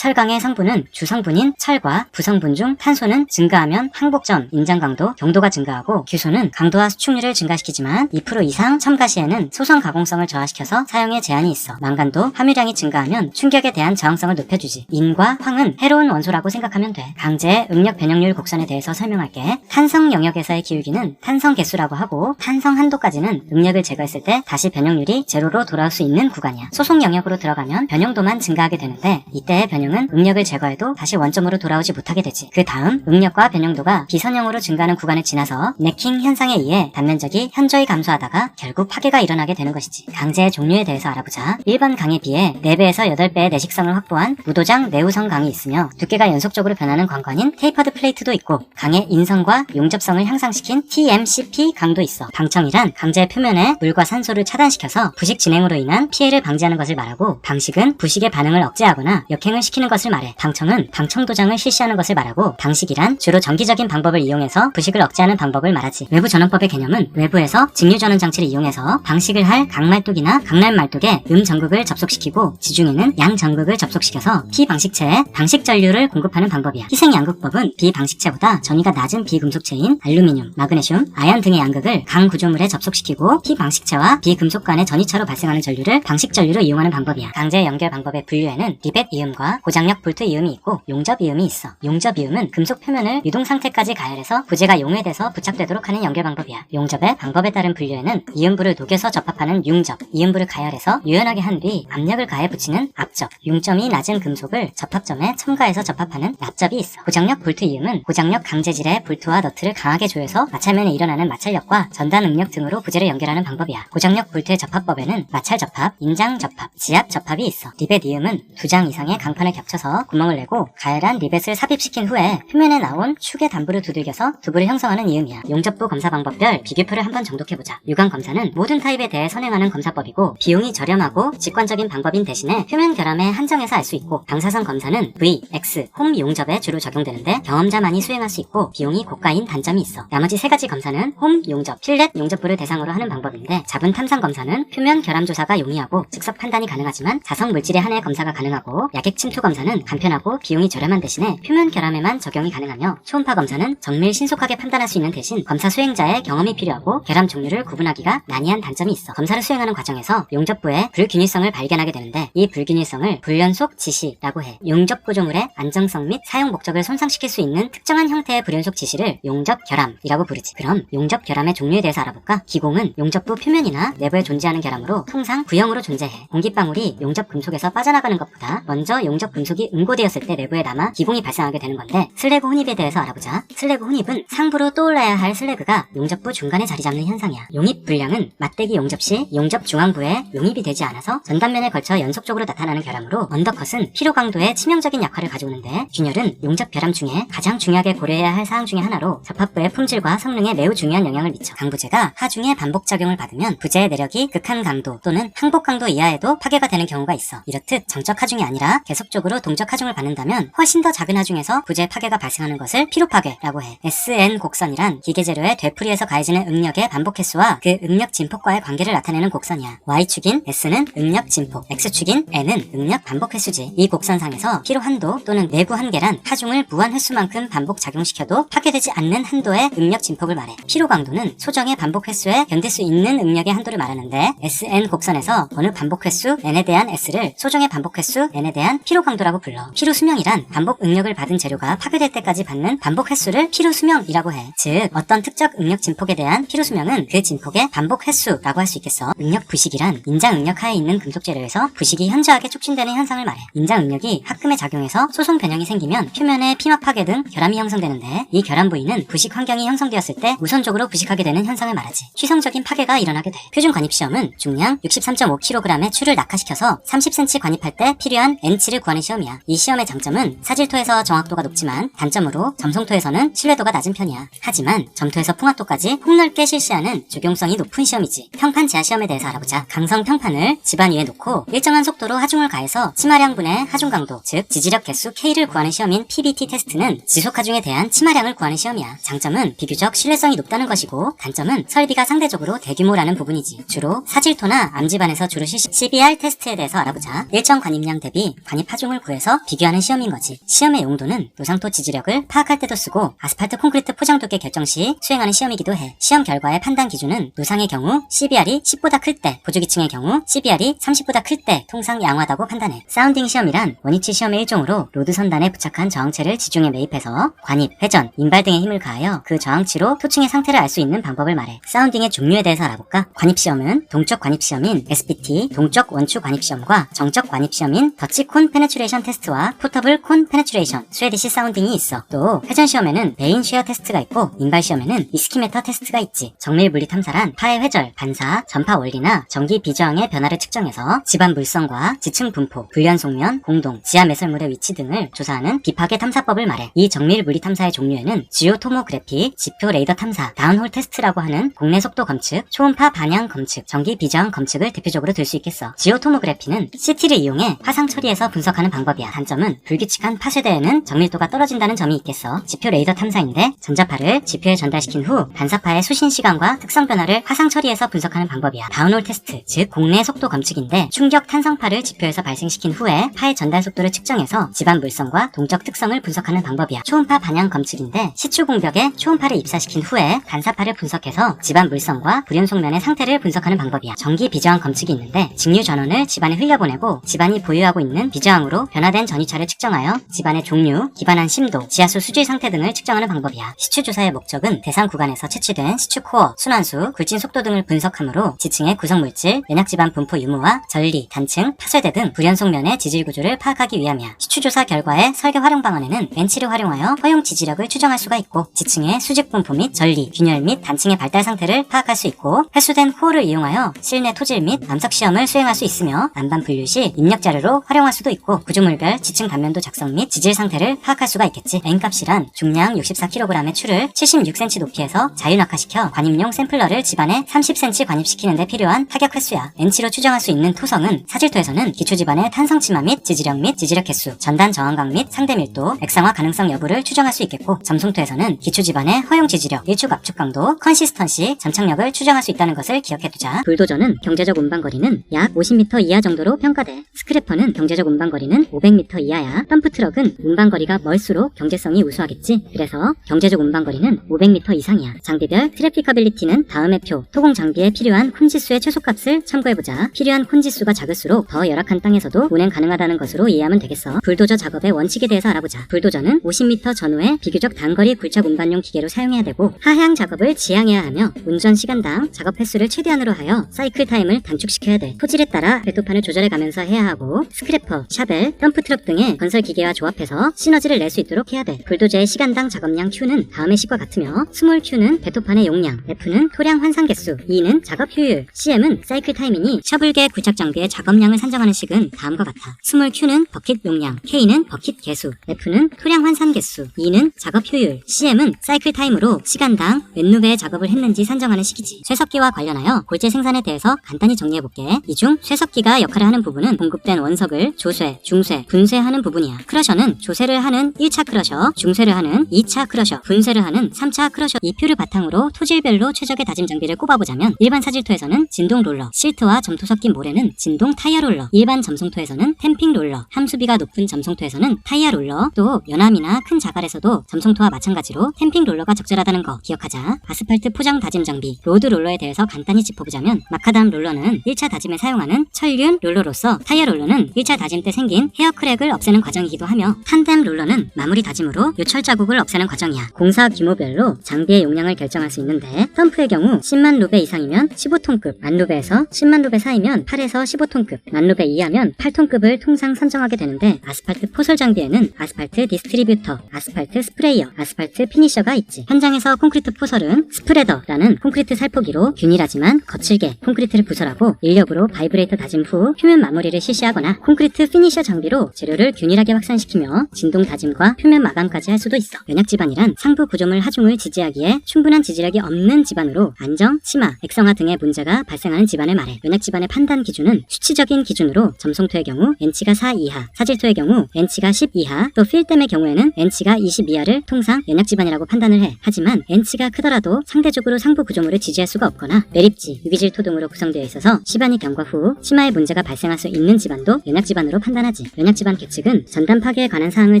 철강의 성분은 주성분인 철과 부성분 중 탄소는 증가하면 항복점, 인장 강도, 경도가 증가하고 규소는 강도와 수축률을 증가시키지만 2% 이상 첨가 시에는 소성 가공성을 저하시켜서 사용에 제한이 있어. 망간도 함유량이 증가하면 충격에 대한 저항성을 높여주지. 인과 황은 해로운 원소라고 생각하면 돼. 강제의 응력 변형률 곡선에 대해서 설명할게. 탄성 영역에서의 기울기는 탄성 개수라고 하고 탄성 한도까지는 응력을 제거했을 때 다시 변형률이 제로로 돌아올 수 있는 구간이야. 소속 영역으로 들어가면 변형도만 증가하게 되는데 이때의 변형은 응력을 제거해도 다시 원점으로 돌아오지 못하게 되지. 그 다음 응력과 변형도가 비선형으로 증가하는 구간을 지나서 네킹 현상에 의해 단면적이 현저히 감소하다가 결국 파괴가 일어나게 되는 것이지. 강제의 종류에 대해서 알아보자. 일반 강에 비해 4배에서 8배의 내식성을 확보한 무도장 내우성 강이 있으며 두께가 연속적으로 변하는 관건인 테이퍼드 플레이트도 있고 강의 인성과 용접성을 향상시킨 TMCP 강도 있어. 방청이란 강제 표면에 물과 산소를 차단시켜서 부식 진행으로 인한 피해를 방지하는 것을 말하고 방식은 부식의 반응을 억제하거나 역행을 시키는 것을 말해. 방청은 방청도장을 실시하는 것을 말하고 방식이란 주로 정기적인 방법을 이용해서 부식을 억제하는 방법을 말하지. 외부 전원법의 개념은 외부에서 직류 전원 장치를 이용해서 방식을 할 강말뚝이나 강날말뚝에 전극을 접속시키고 지중에는 양전극을 접속시켜서 피방식체에 방식 전류를 공급하는 방법이야. 희생양극법은 비방식체보다 전위가 낮은 비금속체인 알루미늄, 마그네슘, 아연 등의 양극을 강 구조물에 접속시키고 피방식체와 비금속 간의 전이차로 발생하는 전류를 방식 전류로 이용하는 방법이야. 강제 연결 방법의 분류에는 리벳 이음과 고장력 볼트 이음이 있고 용접 이음이 있어. 용접 이음은 금속 표면을 유동 상태까지 가열해서 부재가 용해돼서 부착되도록 하는 연결 방법이야. 용접의 방법에 따른 분류에는 이음부를 녹여서 접합하는 융접, 이음부를 가열해서 유연하게 한 뒤 압력을 가해 붙이는 압접, 융점이 낮은 금속을 접합점에 첨가해서 접합하는 납접이 있어. 고장력 볼트 이음은 고장력 강재질의 볼트와 너트를 강하게 조여서 마찰면에 일어나는 마찰력과 전단 응력 등으로 부재를 연결하는 방법이야. 고장력 볼트의 접합법에는 마찰 접합, 인장 접합, 지압 접합이 있어. 리벳 이음은 2장 이상의 강판을 겹쳐서 구멍을 내고 가열한 리벳을 삽입시킨 후에 표면에 나온 축의 단부를 두들겨서 두부를 형성하는 이음이야. 용접부 검사 방법별 비교표를 한번 정독해보자. 유관 검사는 모든 타입에 대해 선행하는 검사법이고 비용이 저렴하고 직관적인 방법인 대신에 표면 결함에 한정해서 알 수 있고 방사선 검사는 V, X, 홈 용접에 주로 적용되는데 경험자만이 수행할 수 있고 비용이 고가인 단점이 있어. 나머지 3가지 검사는 홈 용접, 필렛 용접부를 대상으로 하는 방법인데 자분 탐상 검사는 표면 결함 조사가 용이하고 즉석 판단이 가능하지만 자성 물질에 한해 검사가 가능하고 약액 침투 검사는 간편하고 비용이 저렴한 대신에 표면 결함에만 적용이 가능하며 초음파 검사는 정밀 신속하게 판단할 수 있는 대신 검사 수행자의 경험이 필요하고 결함 종류를 구분하기가 난이한 단점이 있어. 검사를 수행하는 과정에서 용접부의 불균일성을 발견하게 되는데 이 불균일성을 불연속 지시라고 해. 용접 구조물의 안정성 및 사용 목적을 손상시킬 수 있는 특정한 형태의 불연속 지시를 용접 결함이라고 부르지. 그럼 용접 결함의 종류에 대해서 알아볼까? 기공은 용접부 표면이나 내부에 존재하는 결함으로 통상 구형으로 존재해. 공기방울이 용접 금속에서 빠져나가는 것보다 먼저 용접 금속이 응고되었을 때 내부에 남아 기공이 발생하게 되는 건데 슬래그 혼입에 대해서 알아보자. 슬래그 혼입은 상부로 떠올라야 할 슬래그가 용접부 중간에 자리 잡는 현상이야. 용입 불량은 맞대기 용접 시 용접 중앙부에 용입이 되지 않아서 전단면에 걸쳐 연속적으로 나타나는 결함으로 언더컷은 피로 강도에 치명적인 역할을 가져오는데 균열은 용접 결함 중에 가장 중요하게 고려해야 할 사항 중에 하나로 접합부의 품질과 성능에 매우 중요한 영향을 미쳐. 강부재가 하중에 반복작용을 받으면 부재의 내력이 극한 강도 또는 항복 강도 이하에도 파괴가 되는 경우가 있어. 이렇듯 정적 하중이 아니라 계속적으로 동적 하중을 받는다면 훨씬 더 작은 하중에서 부재 파괴가 발생하는 것을 피로파괴라고 해. SN 곡선이란 기계재료의 되풀이에서 가해지는 응력의 반복 횟수와 그 응력 진폭과의 관계를 나타내는 곡선이야. Y축인 S는 응력 진폭, X축인 N은 응력 반복 횟수지. 이 곡선상에서 피로 한도 또는 내구 한계란 하중을 무한 횟수만큼 반복 작용시켜도 파괴되지 않는 한도의 응력 진폭을 말해. 피로 강도는 소정의 반복 횟수에 견딜 수 있는 응력의 한도를 말하는데 SN 곡선에서 어느 반복 횟수 N에 대한 S를 소정의 반복 횟수 N에 대한 피로 강도라고 불러. 피로 수명이란 반복 응력을 받은 재료가 파괴될 때까지 받는 반복 횟수를 피로 수명이라고 해. 즉 어떤 특정 응력 진폭에 대한 피로 수명은 그 진폭의 반복 횟수라고 할 수 있겠어. 응력 부식이란 인장 응력 하에 있는 금속 재료에서 부식이 현저하게 촉진되는 현상을 말해. 인장 응력이 합금에 작용해서 소송 변형이 생기면 표면에 피막 파괴 등 결함이 형성되는데 이 결함 부위는 부식 환경이 형성되었을 때 우선적으로 부식하게 되는 현상을 말하지. 취성적인 파괴가 일어나게 돼. 표준 관입시험은 중량 63.5kg의 추를 낙하시켜서 30cm 관입할 때 필요한 N치를 구하는 시험이야. 이 시험의 장점은 사질토에서 정확도가 높지만 단점으로 점송토에서는 신뢰도가 낮은 편이야. 하지만 점토에서 풍화토까지 폭넓게 실시하는 적용성이 높은 시험이지. 평판 제한 시험에 대해서 알아보자. 강성 평판을 집안 위에 놓고 일정한 속도로 하중을 가해서 치마량분의 하중 강도, 즉 지지력 개수 K를 구하는 시험인 PBT 테스트는 지속 하중에 대한 치마량을 구하는 시험이야. 장점은 비교적 신뢰성이 높다는 것이고 단점은 설비가 상대적으로 대규모라는 부분이지. 주로 사질토나 암 집안에서 주로 실시 CBR 테스트에 대해서 알아보자. 일정 관입량 대비 관입 하중을 내용을 구해서 비교하는 시험인 거지. 시험의 용도는 노상토 지지력을 파악할 때도 쓰고 아스팔트 콘크리트 포장 두께 결정 시 수행하는 시험이기도 해. 시험 결과의 판단 기준은 노상의 경우 CBR이 10보다 클 때, 보조기층의 경우 CBR이 30보다 클 때 통상 양호하다고 판단해. 사운딩 시험이란 원위치 시험의 일종으로 로드 선단에 부착한 저항체를 지중해 매입해서 관입, 회전, 인발 등의 힘을 가하여 그 저항치로 토층의 상태를 알 수 있는 방법을 말해. 사운딩의 종류에 대해서 알아볼까? 관입시험은 동적 관입시험인 SBT, 동적 원추 관입시험과 정적 관입시험인 더치 콘 페네트레이션 테스트와 포터블 콘 페네트레이션, 스웨디시 사운딩이 있어. 또 회전시험에는 베인 쉐어 테스트가 있고 인발시험에는 이스키메터 테스트가 있지. 정밀 물리 탐사란 파의 회절, 반사, 전파 원리나 전기 비저항의 변화를 측정해서 집안 물성과 지층 분포, 불연 속면, 공동, 지하 매설물의 위치 등을 조사하는 비파괴 탐사법을 말해. 이 정밀 물리 탐사의 종류에는 지오토모그래피, 지표 레이더 탐사, 다운홀 테스트라고 하는 공내 속도 검측, 초음파 반향 검측, 전기 비저항 검측을 대표적으로 들 수 있겠어. 지오토모그래피는 CT를 이용해 화상 처리해서 분석하는 방법이야. 단점은 불규칙한 파쇄대에는 정밀도가 떨어진다는 점이 있겠어. 지표 레이더 탐사인데 전자파를 지표에 전달시킨 후 반사파의 수신 시간과 특성 변화를 화상 처리해서 분석하는 방법이야. 다운홀 테스트, 즉 공내 속도 검측인데 충격 탄성파를 지표에서 발생시킨 후에 파의 전달 속도를 측정해서 집안 물성과 동적 특성을 분석하는 방법이야. 초음파 반향 검측인데 시추 공벽에 초음파를 입사시킨 후에 반사파를 분석해서 집안 물성과 불연 속면의 상태를 분석하는 방법이야. 전기 비저항 검측이 있는데 직류 전원을 집안에 흘려보내고 집안이 보유하고 있는 비저항으로 변화된 전위차를 측정하여 집안의 종류, 기반한 심도, 지하수 수질 상태 등을 측정하는 방법이야. 시추 조사의 목적은 대상 구간에서 채취된 시추 코어, 순환수, 굴진 속도 등을 분석하므로 지층의 구성물질, 연약 집안 분포 유무와 전리, 단층, 파쇄대 등 불연 속면의 지질 구조를 파악하기 위함이야. 시추 조사 결과의 설계 활용 방안에는 벤치를 활용하여 허용 지지력을 추정할 수가 있고 지층의 수직 분포 및 전리, 균열 및 단층의 발달 상태를 파악할 수 있고 회수된 코어를 이용하여 실내 토질 및 암석 시험을 수행할 수 있으며 난반 분류 시 입력 자료로 활용할 수도 있고 구조물별 지층 단면도 작성 및 지질 상태를 파악할 수가 있겠지. N값이란 중량 64kg의 추를 76cm 높이에서 자유낙하시켜 관입용 샘플러를 집안에 30cm 관입시키는 데 필요한 타격 횟수야. N치로 추정할 수 있는 토성은 사질토에서는 기초 집안의 탄성 치마 및 지지력 및 지지력 횟수, 전단 저항각 및 상대 밀도, 액상화 가능성 여부를 추정할 수 있겠고 점성토에서는 기초 집안의 허용 지지력, 일축 압축 강도, 컨시스턴시, 점착력을 추정할 수 있다는 것을 기억해두자. 불도저는 경제적 운반거리는 약 50m 이하 정도로 평가돼. 스크래퍼는 경제적 운반거리는 500m 이하야. 덤프트럭은 운반거리가 멀수록 경제성이 우수하겠지. 그래서 경제적 운반거리는 500m 이상이야. 장비별 트래피커빌리티는 다음의 표, 토공 장비에 필요한 콘지수의 최소값을 참고해보자. 필요한 콘지수가 작을수록 더 열악한 땅에서도 운행 가능하다는 것으로 이해하면 되겠어. 불도저 작업의 원칙에 대해서 알아보자. 불도저는 50m 전후에 비교적 단거리 굴착 운반용 기계로 사용해야 되고 하향 작업을 지향해야 하며 운전 시간당 작업 횟수를 최대한으로 하여 사이클 타임을 단축시켜야 돼. 토질에 따라 배토판을 조절해가면서 해야 하고 스크래퍼, 샤벨, 덤프트럭 등의 건설 기계와 조합해서 시너지를 낼 수 있도록 해야 돼. 불도저의 시간당 작업량 Q는 다음의 식과 같으며 스몰 Q는 배토판의 용량, F는 토량 환산 개수, E는 작업 효율, CM은 사이클 타임이니 셔블계 굴착 장비의 작업량을 산정하는 식은 다음과 같아. 스몰 Q는 버킷 용량, K는 버킷 개수, F는 토량 환산 개수, E는 작업 효율, CM은 사이클 타임으로 시간당 몇 누배의 작업을 했는지 산정하는 식이지. 쇠석기와 관련하여 골재 생산에 대해서 간단히 정리해볼게. 이 중 쇠석기가 역할을 하는 부분은 공급된 원석을 조쇄, 중쇄, 분쇄하는 부분이야. 크러셔는 조쇄를 하는 1차 크러셔, 중쇄를 하는 2차 크러셔, 분쇄를 하는 3차 크러셔. 이 표를 바탕으로 토질별로 최적의 다짐 장비를 꼽아보자면 일반 사질토에서는 진동 롤러, 실트와 점토 섞인 모래는 진동 타이어 롤러, 일반 점성토에서는 템핑 롤러, 함수비가 높은 점성토에서는 타이어 롤러, 또 연암이나 큰 자갈에서도 점성토와 마찬가지로 템핑 롤러가 적절하다는 거 기억하자. 아스팔트 포장 다짐 장비, 로드 롤러에 대해서 간단히 짚어보자면 마카담 롤러는 1차 다짐에 사용하는 철륜 롤러로서 타이어 롤러는 1차 다짐 때 생긴 헤어 크랙을 없애는 과정이기도 하며 탄뎀 롤러는 마무리 다짐으로 요철 자국을 없애는 과정이야. 공사 규모별로 장비의 용량을 결정할 수 있는데 덤프의 경우 10만 루베 이상이면 15톤급, 만 루베에서 10만 루베 사이면 8에서 15톤급, 만 루베 이하면 8톤급을 통상 선정하게 되는데 아스팔트 포설 장비에는 아스팔트 디스트리뷰터, 아스팔트 스프레이어, 아스팔트 피니셔가 있지. 현장에서 콘크리트 포설은 스프레더라는 콘크리트 살포기로 균일하지만 거칠게 콘크리트를 부설하고 인력으로 바이브레이터 다짐 후 표면 마무리를 실시하거나 콘크리트 피니셔 장비로 재료를 균일하게 확산시키며 진동 다짐과 표면 마감까지 할 수도 있어. 연약 집안이란 상부 구조물 하중을 지지하기에 충분한 지지력이 없는 집안으로 안정, 치마, 액성화 등의 문제가 발생하는 집안을 말해. 연약 집안의 판단 기준은 수치적인 기준으로 점성토의 경우 N치가 4 이하, 사질토의 경우 N치가 10 이하, 또 필댐의 경우에는 N치가 20 이하를 통상 연약 집안이라고 판단을 해. 하지만 N치가 크더라도 상대적으로 상부 구조물을 지지할 수가 없거나 매립지, 유기질토 등으로 구성되어 있어서 시반이 경과 후 치마에 문제가 발생할 수 있는 집안도 연약 집안으로 판단하지. 기지. 연약지반 계측은 전단 파괴에 관한 사항을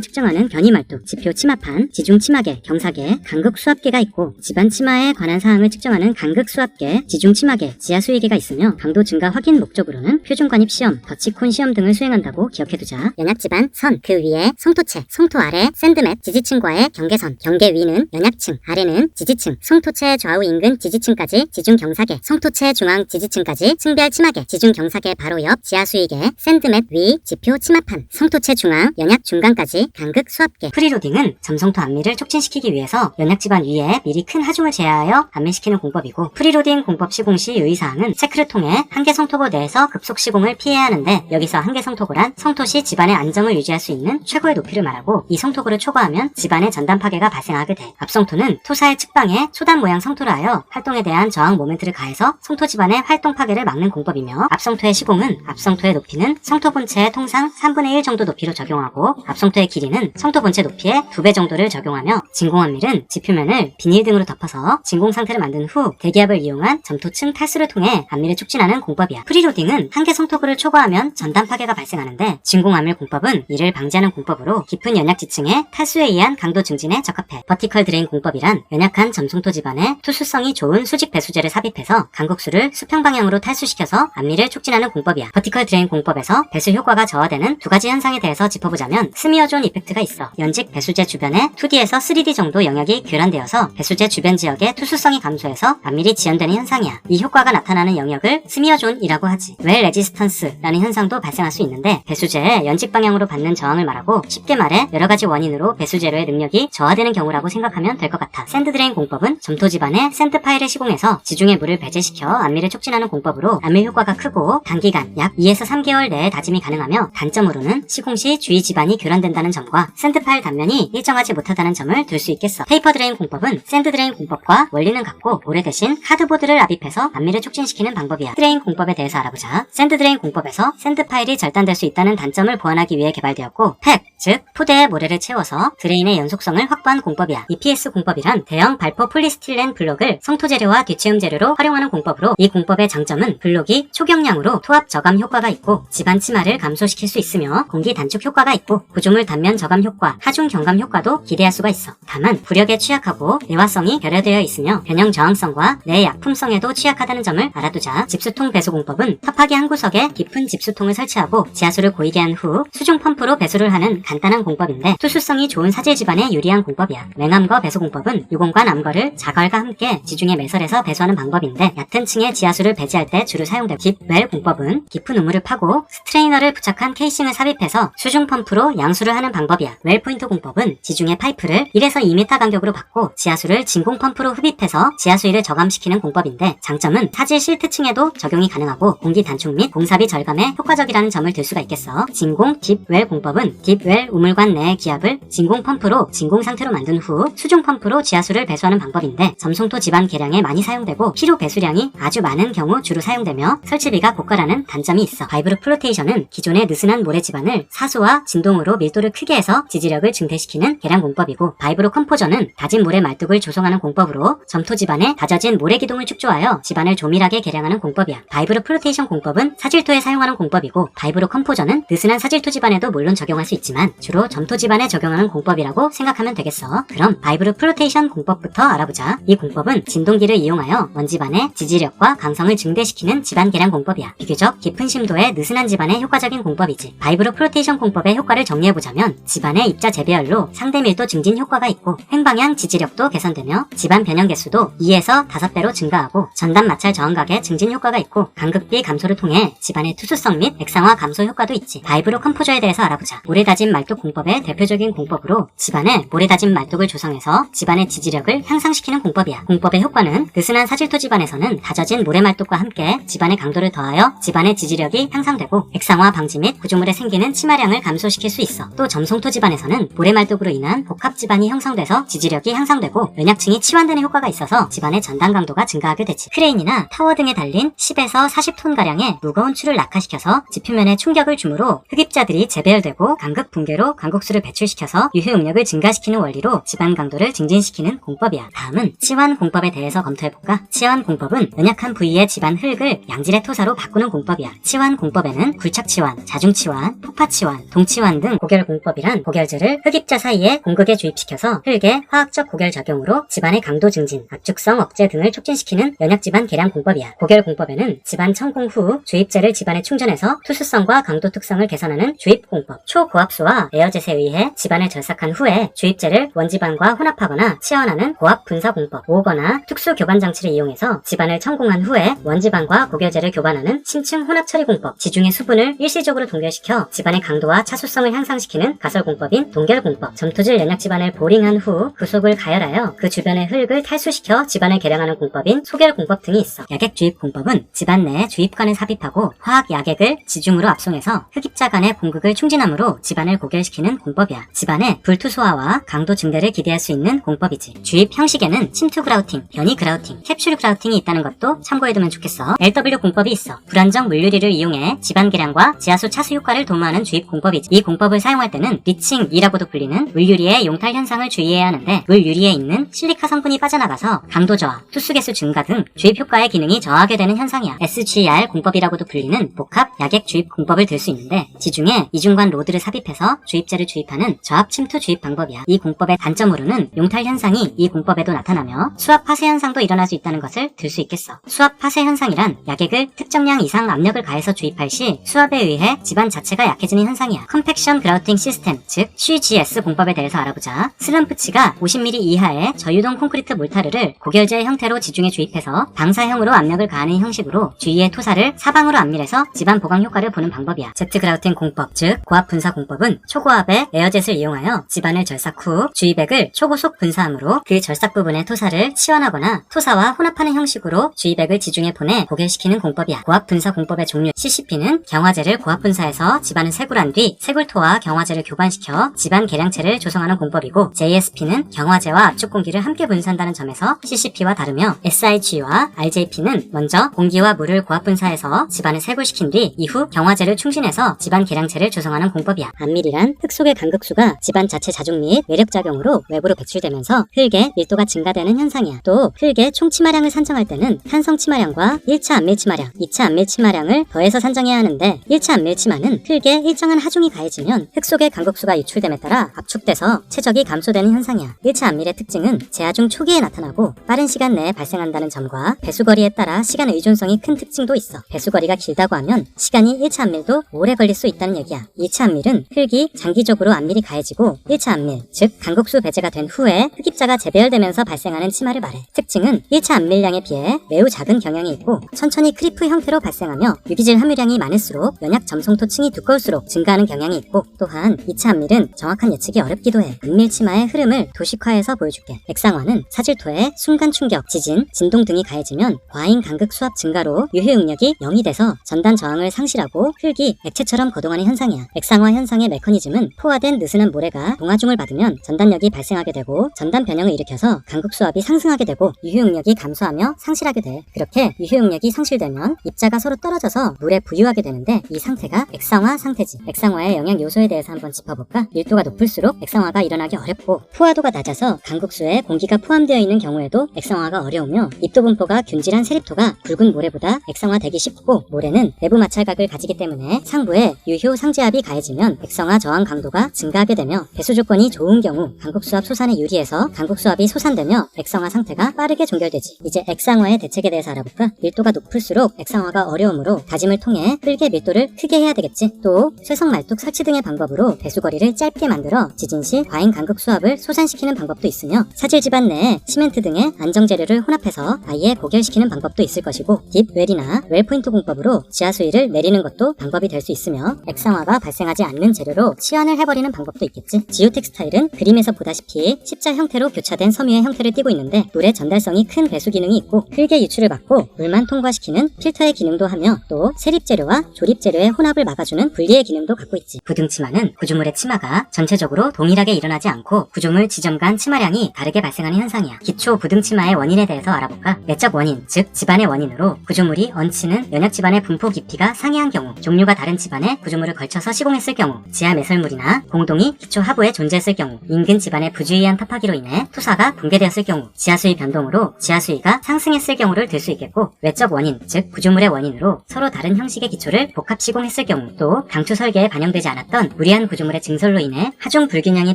측정하는 변이말뚝, 지표 치마판, 지중 치마계, 경사계, 간극 수압계가 있고 집안 치마에 관한 사항을 측정하는 간극 수압계, 지중 치마계, 지하 수위계가 있으며 강도 증가 확인 목적으로는 표준 관입 시험, 더치콘 시험 등을 수행한다고 기억해두자. 연약지반 선, 그 위에 송토체, 송토 아래 샌드맷, 지지층과의 경계선, 경계 위는 연약층, 아래는 지지층, 송토체 좌우 인근 지지층까지 지중 경사계, 송토체 중앙 지지층까지 층별 치마계, 지중 경사계 바로 옆 지하 수위계, 샌드맷 위, 지표 치마판, 송토체 중앙, 연약 중간까지 간극 수압계. 프리로딩은 점송토 안밀을 촉진시키기 위해서 연약지반 위에 미리 큰 하중을 제하여 안밀시키는 공법이고, 프리로딩 공법 시공 시 유의사항은 체크를 통해 한계 성토고 내에서 급속 시공을 피해야 하는데, 여기서 한계 성토고란 성토 시 집안의 안정을 유지할 수 있는 최고의 높이를 말하고, 이 성토고를 초과하면 집안의 전단 파괴가 발생하게 돼. 앞성토는 토사의 측방에 소단 모양 성토를 하여 활동에 대한 저항 모멘트를 가해서 성토 집안의 활동 파괴를 막는 공법이며, 앞성토의 시공은 앞성토의 높이는 성토 본체의 통상 3분의 1 정도 높이로 적용하고, 앞성토의 길이는 성토 본체 높이의 2배 정도를 적용하며, 진공안밀은 지표면을 비닐 등으로 덮어서 진공 상태를 만든 후 대기압을 이용한 점토층 탈수를 통해 안밀을 촉진하는 공법이야. 프리로딩은 한계 성토구를 초과하면 전단 파괴가 발생하는데, 진공안밀 공법은 이를 방지하는 공법으로 깊은 연약지층의 탈수에 의한 강도 증진에 적합해. 버티컬 드레인 공법이란 연약한 점송토 집안에 투수성이 좋은 수직 배수제를 삽입해서 강국수를 수평 방향으로 탈수시켜서 안밀을 촉진하는 공법이야. 버티컬 드레인 공법에서 배수 효과가 저하되는 두 가지 현상에 대해서 짚어보자면, 스미어존 이펙트가 있어. 연직 배수제 주변에 2D에서 3D 정도 영역이 교란되어서 배수제 주변 지역의 투수성이 감소해서 안밀이 지연되는 현상이야. 이 효과가 나타나는 영역을 스미어존이라고 하지. 웰 레지스턴스라는 현상도 발생할 수 있는데, 배수제의 연직 방향으로 받는 저항을 말하고, 쉽게 말해 여러 가지 원인으로 배수제로의 능력이 저하되는 경우라고 생각하면 될 것 같아. 샌드 드레인 공법은 점토 집안에 샌드 파일을 시공해서 지중해 물을 배제시켜 안밀을 촉진하는 공법으로 안밀 효과가 크고 단기간 약 2에서 3개월 내에 다짐이 가능하며, 단점으로는 시공 시 주위 집안이 교란된다는 점과 샌드 파일 단면이 일정하지 못하다는 점을 들 수 있겠어. 페이퍼 드레인 공법은 샌드 드레인 공법과 원리는 같고, 모래 대신 카드보드를 압입해서 안밀을 촉진시키는 방법이야. 드레인 공법에 대해서 알아보자. 샌드 드레인 공법에서 샌드 파일이 절단될 수 있다는 단점을 보완하기 위해 개발되었고, 팩, 즉 포대에 모래를 채워서 드레인의 연속성을 확보한 공법이야. EPS 공법이란 대형 발포 폴리스틸렌 블록을 성토 재료와 뒤체움 재료로 활용하는 공법으로, 이 공법의 장점은 블록이 초경량으로 토압 저감 효과가 있고 집안 치마를 감소시킬 수 있으며, 공기 단축 효과가 있고 구조물 단면 저감 효과, 하중 경감 효과도 기대할 수가 있어. 다만 부력에 취약하고 내화성이 결여되어 있으며 변형 저항성과 내 약품성에도 취약하다는 점을 알아두자. 집수통 배수 공법은 탑하기 한 구석에 깊은 집수통을 설치하고 지하수를 고이게 한 후 수중 펌프로 배수를 하는 간단한 공법인데, 투수성이 좋은 사질 집안에 유리한 공법이야. 맹암거 배수 공법은 유공관 암거를 자갈과 함께 지중해 매설에서 배수하는 방법인데, 얕은 층의 지하수를 배지할 때 주로 사용되고, 딥웰 공법은 깊은 우물을 파고 스트레이너를 부착한 케이싱을 삽입해서 수중 펌프로 양수를 하는 방법이야. 웰 포인트 공법은 지중해 파이프를 1에서 2m 간격으로 받고 지하수를 진공 펌프로 흡입해서 지하수위를 저감시키는 공법인데, 장점은 사질 실트층에도 적용이 가능하고 공기 단축 및 공사비 절감에 효과적이라는 점을 들 수가 있겠어. 진공 딥웰 공법은 딥웰 우물관 내의 기압을 진공 펌프로 진공 상태로 만든 후 수중 펌프로 지하수를 배수하는 방법인데, 점송토 집안 계량에 많이 사용되고 필요 배수량이 아주 많은 경우 주로 사용되며 설치비가 고가라는 단점이 있어. 바이브로 플로테이션은 기존의 느슨한 모래 집안을 사수와 진동으로 밀도를 크게 해서 지지력을 증대시키는 계량 공법이고, 바이브로 컴포저는 다진 모래 말뚝을 조성하는 공법으로 점토 집안에 다져진 모래 기둥을 축조하여 집안을 조밀하게 계량하는 공법이야. 바이브로 플로테이션 공법은 사질토에 사용하는 공법이고, 바이브로 컴포저는 느슨한 사질토 집안에도 물론 적용할 수 있지만 주로 점토 집안에 적용하는 공법이라고 생각하면 되겠어. 그럼 바이브로 플로테이션 공법부터 알아보자. 이 공법은 진동기를 이용하여 원집안의 지지력과 강성을 증대시키는 집안 계량 공법이야. 비교적 깊은 심도의 느슨한 집안에 효과적인 공법이지. 바이브로 플로테이션 공법의 효과를 정리해보자면, 집안의 입자 재배열로 상대 밀도 증진 효과가 있고 횡방향 지지력도 개선되며 집안 변형 개수도 2에서 5배로 증가하고 전단 마찰 저항각의 증진 효과가 있고 간극비 감소를 통해 집안의 투수성 및 액상화 감소 효과도 있지. 바이브로 컴포저에 대해서 알아보자. 모래 다짐 말뚝 공법의 대표적인 공법으로 집안에 모래 다짐 말뚝을 조성해서 집안의 지지력을 향상시키는 공법이야. 공법의 효과는 느슨한 사질토 집안에서는 다져진 모래 말뚝과 함께 집안의 강도를 더하여 집안의 지지력이 향상되고 액상화 방지 및 구조물에 생기는 치마량을 감소시킬 수 있어. 또 점송토 집안에서는 모래 말뚝으로 인한 복합 집안이 형성돼서 지지력이 향상되고 연약층이 치환되는 효과가 있어서 집안의 전단 강도가 증가하게 되지. 크레인이나 타워 등에 달린 10에서 40톤가량의 무거운 추를 낙하시켜서 지표면에 충격을 주므로 흡입자들이 재배열되고 간극 붕괴로 간국수를 배출시켜서 유효 응력을 증가시키는 원리로 집안 강도를 증진시키는 공법이야. 다음은 치환 공법에 대해서 검토해볼까? 치환 공법은 연약한 부위의 집안 흙을 양질의 토사로 바꾸는 공법이야. 치환 공법에는 굴착 치환, 자중 치환, 동치환, 폭파치환, 동치환 등 고결공법이란 고결제를 흑입자 사이에 공극에 주입시켜서 흙의 화학적 고결작용으로 집안의 강도 증진, 압축성 억제 등을 촉진시키는 연약집안 개량 공법이야. 고결공법에는 집안 천공 후 주입제를 집안에 충전해서 투수성과 강도 특성을 개선하는 주입공법, 초고압소와 에어젯에 의해 집안을 절삭한 후에 주입제를 원집안과 혼합하거나 치환하는 고압분사공법, 오거나 특수교반장치를 이용해서 집안을 천공한 후에 원집안과 고결제를 교반하는 심층 혼합처리공법, 지중해 수분을 일시적으로 동결시켜 집안의 강도와 차수성을 향상시키는 가설공법인 동결공법, 점토질 연약 집안을 보링한 후 구속을 가열하여 그 주변의 흙을 탈수시켜 집안을 개량하는 공법인 소결공법 등이 있어. 야객주입공법은 집안 내에 주입관을 삽입하고 화학 야객을 지중으로 압송해서 흑입자 간의 공극을 충진함으로 집안을 고결시키는 공법이야. 집안의 불투소화와 강도 증대를 기대할 수 있는 공법이지. 주입 형식에는 침투 그라우팅, 변이 그라우팅, 캡슐 그라우팅이 있다는 것도 참고해두면 좋겠어. LW 공법이 있어. 불안정 물유리를 이용해 집안 개량과 지하수 차수 효과를 도모하는 주입 공법이지. 이 공법을 사용할 때는 리칭이라고도 불리는 물유리의 용탈 현상을 주의해야 하는데, 물유리에 있는 실리카 성분이 빠져나가서 강도 저하, 투수 개수 증가 등 주입 효과의 기능이 저하하게 되는 현상이야. SGR 공법이라고도 불리는 복합 야객 주입 공법을 들 수 있는데, 지중해 이중관 로드를 삽입해서 주입제를 주입하는 저압 침투 주입 방법이야. 이 공법의 단점으로는 용탈 현상이 이 공법에도 나타나며 수압 파쇄 현상도 일어날 수 있다는 것을 들 수 있겠어. 수압 파쇄 현상이란 야객을 특정량 이상 압력을 가해서 주입할 시 수압에 의해 집안 자체가 약해지는 현상이야. 컴팩션 그라우팅 시스템, 즉 CGS 공법에 대해서 알아보자. 슬럼프치가 50mm 이하의 저유동 콘크리트 몰타르를 고결제 형태로 지중해 주입해서 방사형으로 압력을 가하는 형식으로 주위의 토사를 사방으로 안밀해서 집안 보강 효과를 보는 방법이야. 제트 그라우팅 공법, 즉 고압 분사 공법은 초고압의 에어젯을 이용하여 집안을 절삭 후 주입액을 초고속 분사함으로 그 절삭 부분의 토사를 치환하거나 토사와 혼합하는 형식으로 주입액을 지중해 보내 고결시키는 공법이야. 고압 분사 공법의 종류 CCP는 경화제를 고압 분사해서 집안을 세굴한 뒤 세굴토와 경화제를 교반시켜 집안 계량체를 조성하는 공법이고, JSP는 경화제와 압축 공기를 함께 분사한다는 점에서 CCP와 다르며, SIG와 RJP는 먼저 공기와 물을 고압 분사해서 집안을 세굴시킨 뒤 이후 경화제를 충신해서 집안 계량체를 조성하는 공법이야. 안밀이란 흙 속의 강극수가 집안 자체 자중 및 외력작용으로 외부로 배출되면서 흙의 밀도가 증가되는 현상이야. 또 흙의 총 치마량을 산정할 때는 탄성 치마량과 1차 안밀 치마량, 2차 안밀 치마량을 더해서 산정해야 하는데, 1차 안밀 치마는 흙에 일정한 하중이 가해지면 흙 속의 강극수가 유출됨에 따라 압축돼서 최적이 감소되는 현상이야. 1차 안밀의 특징은 재하중 초기에 나타나고 빠른 시간 내에 발생한다는 점과 배수거리에 따라 시간 의존성이 큰 특징도 있어. 배수거리가 길다고 하면 시간이 1차 안밀도 오래 걸릴 수 있다는 얘기야. 2차 안밀은 흙이 장기적으로 안밀이 가해지고 1차 안밀, 즉 강극수 배제가 된 후에 흑입자가 재배열되면서 발생하는 치마를 말해. 특징은 1차 안밀량에 비해 매우 작은 경향이 있고 천천히 크리프 형태로 발생하며 유기질 함유량이 많을수록 연약 점성토층이 두꺼울수록 증가하는 경향이 있고, 또한 2차 안밀은 정확한 예측이 어렵기도 해. 안밀 치마의 흐름을 도식화해서 보여줄게. 액상화는 사질토에 순간 충격, 지진, 진동 등이 가해지면 과잉 간극 수압 증가로 유효 응력이 0이 돼서 전단 저항을 상실하고 흙이 액체처럼 거동하는 현상이야. 액상화 현상의 메커니즘은 포화된 느슨한 모래가 동화중을 받으면 전단력이 발생하게 되고 전단 변형을 일으켜서 간극 수압이 상승하게 되고 유효 응력이 감소하며 상실하게 돼. 그렇게 유효 응력이 상실되면 입자가 서로 떨어져서 물에 부유하게 되는데, 이 상태가 액상화 상태지. 액상화의 영향 요소에 대해서 한번 짚어볼까? 밀도가 높을수록 액상화가 일어나기 어렵고, 포화도가 낮아서 강극수에 공기가 포함되어 있는 경우에도 액상화가 어려우며, 입도 분포가 균질한 세립토가 굵은 모래보다 액상화되기 쉽고, 모래는 내부 마찰각을 가지기 때문에 상부에 유효 상재압이 가해지면 액상화 저항 강도가 증가하게 되며, 배수 조건이 좋은 경우 강극수압 솟안에 유리해서 강극수압이 솟안되며 액상화 상태가 빠르게 종결되지. 이제 액상화의 대책에 대해서 알아볼까? 밀도가 높을수록 액상화가 어려우므로 다짐을 통해 흙의 밀도를 크게 해야 되겠지. 또 쇠석 말뚝 설치 등의 방법으로 배수거리를 짧게 만들어 지진 시 과잉 간극 수압을 솟안시키는 방법도 있으며, 사질 집안 내에 시멘트 등의 안정 재료를 혼합해서 아예 고결시키는 방법도 있을 것이고, 딥웰이나 웰포인트 공법으로 지하 수위를 내리는 것도 방법이 될 수 있으며, 액상화가 발생하지 않는 재료로 치환을 해버리는 방법도 있겠지. 지오텍스타일은 그림에서 보다시피 십자 형태로 교차된 섬유의 형태를 띠고 있는데, 물의 전달성이 큰 배수 기능이 있고 흙의 유출을 막고 물만 통과시키는 필터의 기능도 하며, 또 세립 재료와 조립 재료의 혼합을 막아주는 분리의 기능도 갖고 있지. 부등치마는 구조물의 치마가 전체적으로 동일하게 일어나지 않고 구조물 지점 간 치마량이 다르게 발생하는 현상이야. 기초 부등치마의 원인에 대해서 알아볼까? 내적 원인, 즉 집안의 원인으로 구조물이 얹히는 연약 집안의 분포 깊이가 상이한 경우, 종류가 다른 집안에 구조물을 걸쳐서 시공했을 경우, 지하 매설물이나 공동이 기초 하부에 존재했을 경우, 인근 집안의 부주의한 타파기로 인해 토사가 붕괴되었을 경우, 지하수위 변동으로 지하수위가 상승했을 경우를 들 수 있겠고, 외적 원인, 즉 구조물의 원인으로 서로 다른 형식의 기초를 복합 시공했을 경우, 등 또 당초 설계에 반영되지 않았던 무리한 구조물의 증설로 인해 하중 불균형이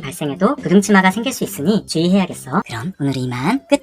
발생해도 부등치마가 생길 수 있으니 주의해야겠어. 그럼 오늘은 이만 끝!